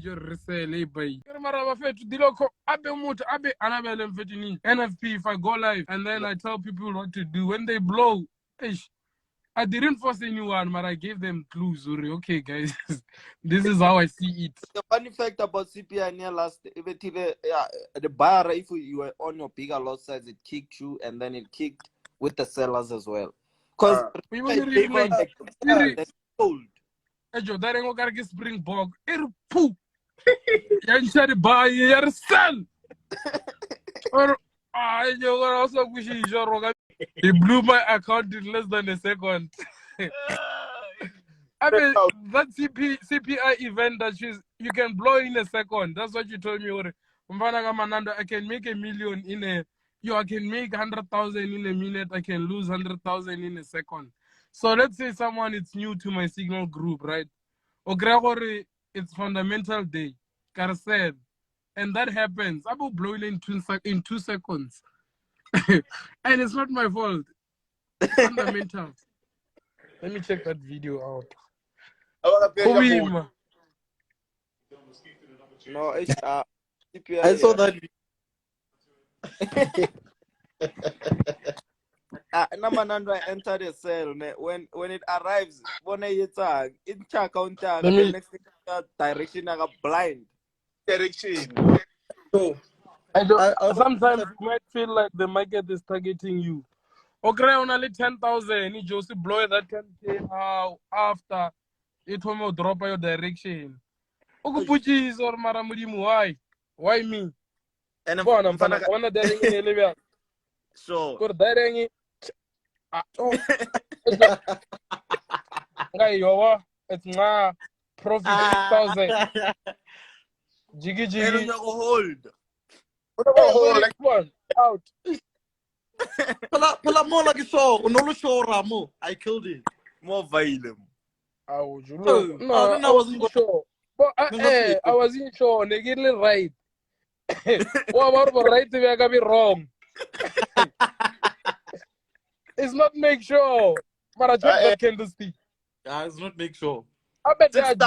your resale bay. NFP if I go live and then I tell people what to do when they blow. I didn't force anyone, but I gave them clues. Okay, guys, this is how I see it. The funny fact about CPI near last, the buyer, if you were on your bigger lot size, it kicked you, and then it kicked with the sellers as well. Because we want to replay. Sold. Ejo, that ain't gonna get Springbok. Poo. You said buy, you sell. Or you also wish he blew my account in less than a second. I mean, that CPI event that you can blow in a second. That's what you told me. Manando, I can make $1 million in a. I can make 100,000 in a minute. I can lose 100,000 in a second. So let's say someone is new to my signal group, right? Or Gregory, it's fundamental day. Carousel. And that happens. I will blow it in 2 seconds. And it's not my fault. Fundamental. Let me check that video out. No, it's CPI. I saw that. Manando, I enter the cell. When it arrives, when it's in check counter, the next thing direction I got blind. Direction. So sometimes you might feel like the market is targeting you. Okay, only 10,000. You just blow that 10K after it will drop your direction. Okay, Puchis or Maramudimu, why me? And I'm so good. It's my profit 6,000. Jiggy. Hold. One out. Pala more like a show. No show Ramo. I killed it. More violent. I wasn't sure. But I wasn't sure. They get it right. What about right to be wrong? It's not make sure. But I check that candlestick. It's not make sure. I bet that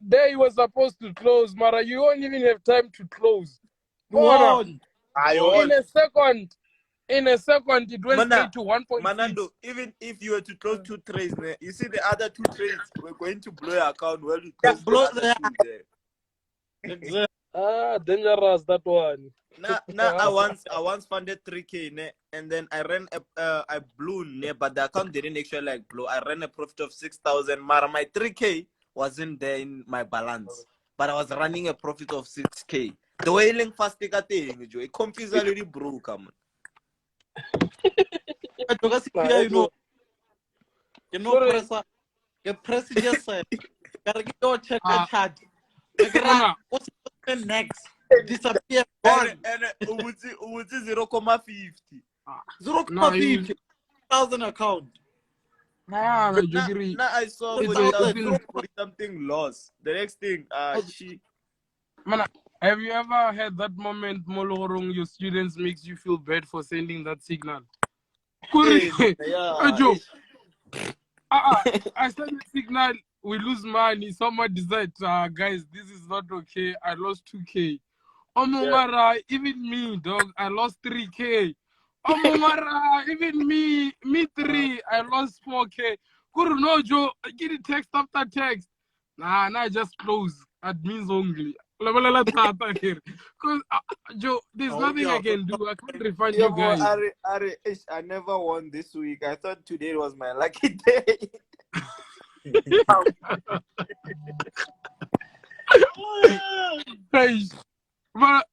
there you were supposed to close, Mara. You won't even have time to close. In a second, it went straight to 1.6. Manando, even if you were to close 2 trades, you see the other 2 trades, we're going to blow your account while you close the other 2 there. Dangerous that one. Now I once funded 3K and then I ran I blew but the account didn't actually blow. I ran a profit of 6,000. Mara, my 3K wasn't there in my balance, but I was running a profit of 6K. The whaling fast thing, it confused already broke. Press just said, gotta go check the chart. What's next? Disappear. And 0.50. 0.50. 1,000 account. Now I saw something lost. The next thing, have you ever had that moment, Molorong, your students makes you feel bad for sending that signal? I send a signal, we lose money. Someone decides, guys, this is not okay. I lost 2K. Mara, even me, dog, I lost 3K. Mara, even me 3, I lost 4K. No, Joe, get it text after text. Nah, I just close. Admins only. Because Joe, there's nothing I can do. I can't refund you guys. I never won this week. I thought today was my lucky day. But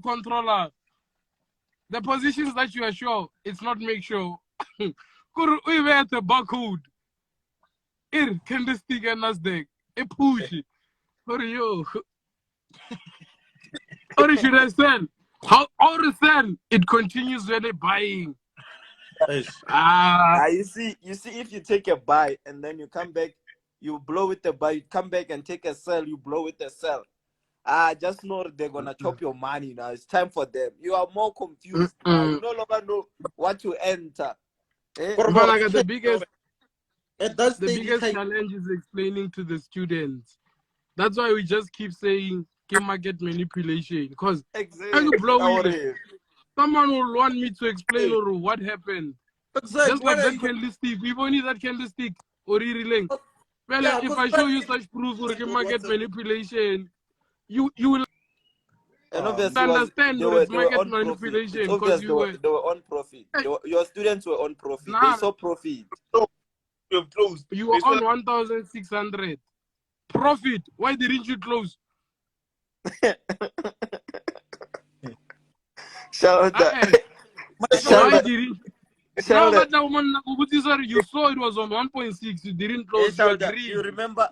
controller. The positions that you are sure, it's not make sure. Could we wear the barcode? Here, can this thing and Nasdaq? A push. Or you? Or should I sell? How or sell? It continues really buying. You see, if you take a buy and then you come back, you blow with the buy, you come back and take a sell, you blow with the sell. Just know they're gonna chop your money now. It's time for them. You are more confused. You no longer know what to enter. The At that The stage, biggest challenge is explaining to the students. That's why we just keep saying game market manipulation. Because Exactly. someone will want me to explain or what happened. exactly. Just like that candlestick. We've only that candlestick or reeling. Well, Yeah, if I show you such proof for game market manipulation, you will And obviously, understand they or were it's market on profit. It's manipulation because obvious you were. they were on profit. Hey, Your students were on profit. nah, They saw profit. You have closed. you were on 1,600 profit. Why didn't you close? Shout out that. Why didn't? Shout out. Sorry, you saw it was on 1.6. You didn't close. You Do agreed. you remember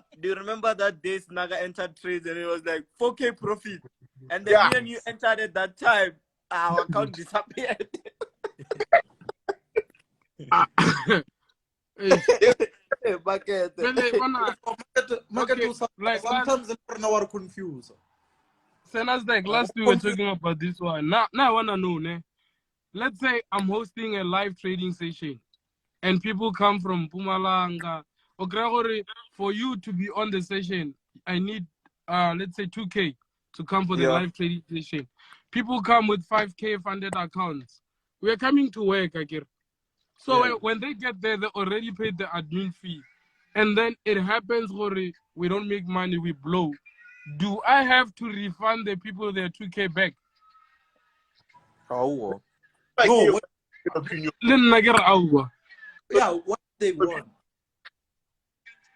that day Naga entered trades and it was like 4K profit, and then me and you entered at that time. Our account disappeared. Market like sometimes we're confused. Nasdaq, last we were talking about this one. Now I wanna know, ne? Let's say I'm hosting a live trading session and people come from Pumalanga. Okay, for you to be on the session, I need let's say 2K to come for the live trading session. People come with 5K funded accounts. We're coming to work, Akir. So when they get there, they already paid the admin fee. And then it happens where we don't make money, we blow. Do I have to refund the people their 2K back? Oh. No. Yeah, what they want.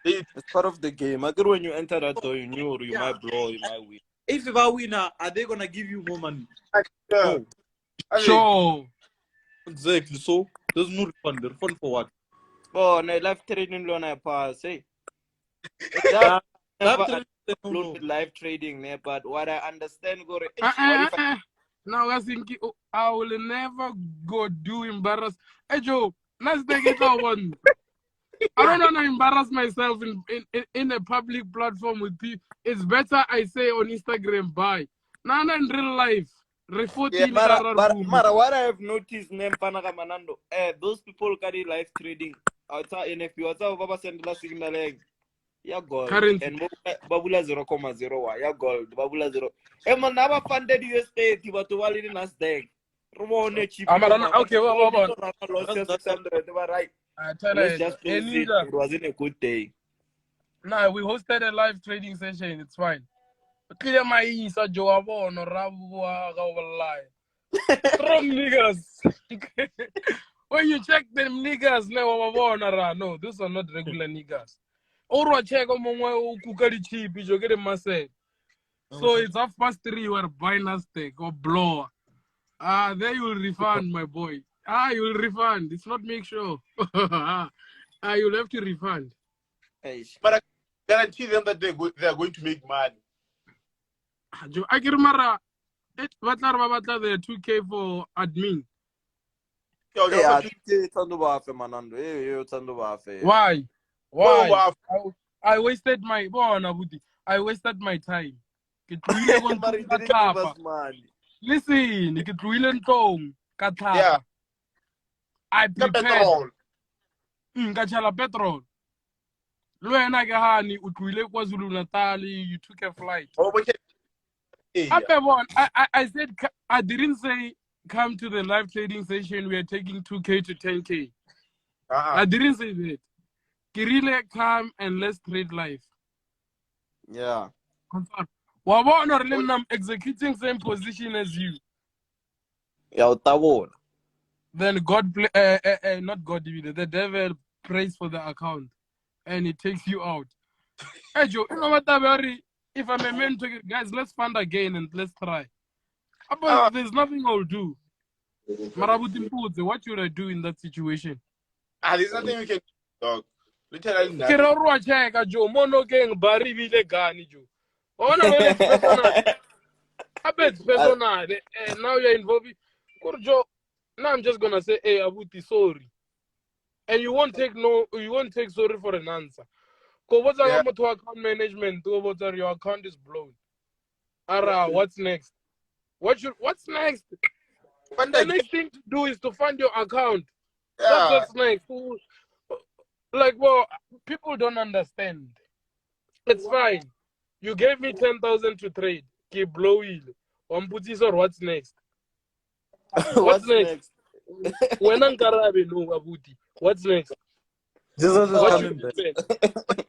It's part of the game. I think when you enter that door, you knew you might blow, you might win. If you are winner, are they gonna give you more money? Yeah. No. Sure. Exactly. So there's no refund. The refund for what? Oh, no, live trading loan I pass. Hey. Live trading, but what I understand, now I think I will never go do embarrass. Hey Joe, let's take it one. I don't want to embarrass myself in a public platform with people. It's better I say on Instagram, bye. Now in real life. Mara, what I have noticed, Manando, those people carry live trading outside NFP, outside Baba Sendla signaling. Yeah, gold. Currency. And Babula 0.0. Yeah, gold. Babula 0. Man, never funded US state. You were to wali in Nasdaq. Okay, well. Right. I tell Let's you, just close it. It wasn't a good day. Nah, we hosted a live trading session. It's fine. Clear my ears, Joe. Strong niggas. When you check them niggas, no, those are not regular niggas. Or check on cheap, you get a massage. So it's 3:30, you are buying a steak or blower. There you will refund, my boy. You will refund. It's not make sure. You'll have to refund. But I guarantee them that they are going to make money. I get Mara. The 2K for admin. Why? I wasted my I wasted my time. Listen, Yeah. I prepared. Petrol. You took a flight. I said I didn't say come to the live trading session. We are taking 2K to 10K. I didn't say that. Kirile, come and let's trade live. Yeah. I'm executing same position as you. Yeah, then not God, the devil prays for the account and it takes you out. Hey Joe, you know what, if I'm a mentor, guys, let's fund again and let's try. But there's nothing I'll do. What should I do in that situation? There's nothing we can do, dog. Literally nothing. Joe, mono gang, Barry, Gani, Joe. Oh, no, I bet personal. Now you're involved. Joe, now I'm just gonna say, hey, Abuti, sorry. And you won't take sorry for an answer. Because what's to account management? Your account is blown. What's next? What's next? The next thing to do is to fund your account. That's what's next. Like, well, people don't understand. It's fine. You gave me 10,000 to trade. Keep blowing. Or what's next? What's What's next? next? When Ankarabe no Abuti. What's next? Jesus is What Oh, should coming back. happen?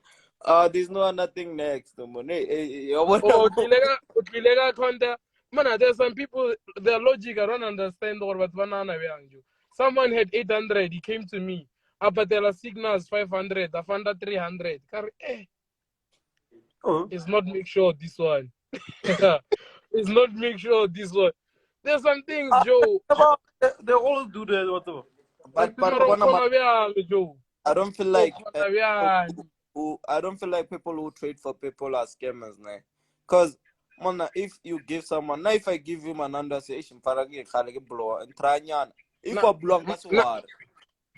there's nothing next. No more. What Oh, about- Kilega Konda. Man, there's some people, their logic, I don't understand or what banana behind you. Someone had 800, he came to me. Apatela signals 500, I found 300. Oh. It's not make sure this one. It's not make sure this one. There's some things, Joe. They all do that, whatever. but Tomorrow, Joe. I don't feel like Okona I don't feel like people who trade for people are scammers, nah. Cause man, if you give someone, now if I give you Mananda say, blow and try if I blow, that's what.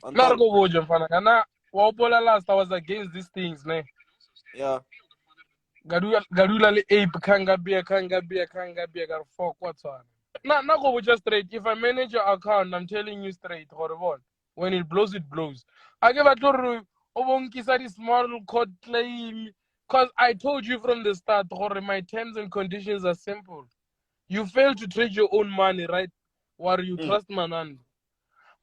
Nargo Bojo Fanagana. Wapola last I was against these things, ne. Yeah. Gadula ape kanga beer got fuck what's on. Now go just straight. If I manage your account, I'm telling you straight, horrible. When it blows, it blows. I give a to Obonkisari small code claim. Because I told you from the start, my terms and conditions are simple. You fail to trade your own money, right? Or you trust Manando.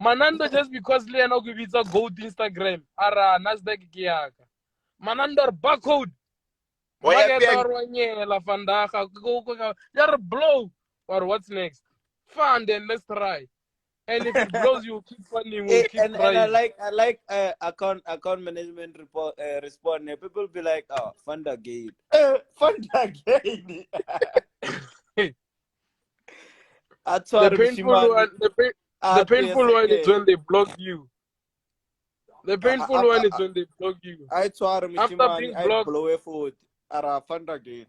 Manando just because Leonardo gives a gold Instagram, ara Nasdaq Giaka. Manando barcode. You're blow. Or what's next? Fun, then let's try. And if it blows, you keep funding, we'll keep And trying. I like account management report respond. People be like, oh, fund again. Fund again. The painful one is when they block you. The painful one is when they block you. After being I blocked, blow a foot. Fund again.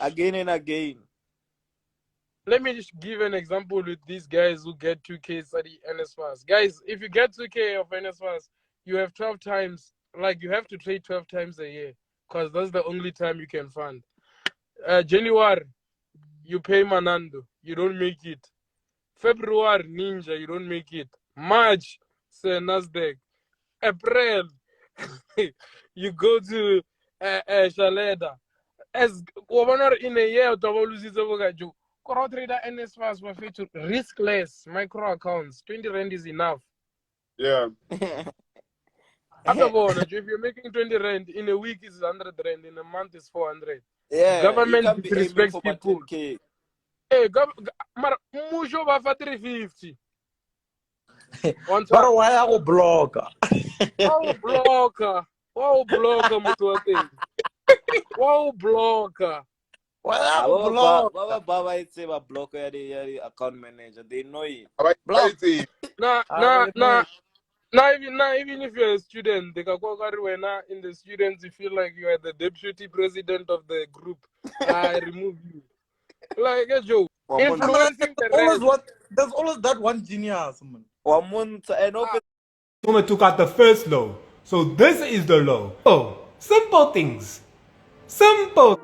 Again and again. let me just give an example with these guys who get 2K study NSFAS. Guys, if you get 2K of NSFAS, you have 12 times, like you have to trade 12 times a year because that's the only time you can fund. January, you pay Manando, you don't make it. February, Ninja, you don't make it. March, say Nasdaq. April, you go to Shaleda. As governor in a year, Koro trader NSFAS were featured riskless micro accounts. 20 rand is enough. Yeah. If you're making 20 rand in a week, is 100 rand. In a month, is 400. Yeah, Government you can't be aiming disrespects for people. 10K. Hey, Musho ba for 350. But why are you blocker? Wow, blocker. Wow, blocker, Mutuate. Wow, blocker. Why are you blocker? Baba it's a blocker the account manager. They know it. Block. Now, even if you're a student, they can go in the students, you feel like you are the deputy president of the group. I remove you. Like a joke. Influencing the rest. There's always that one genius, man. Woman took out the first low. So this is the low. Oh, simple things. Simple.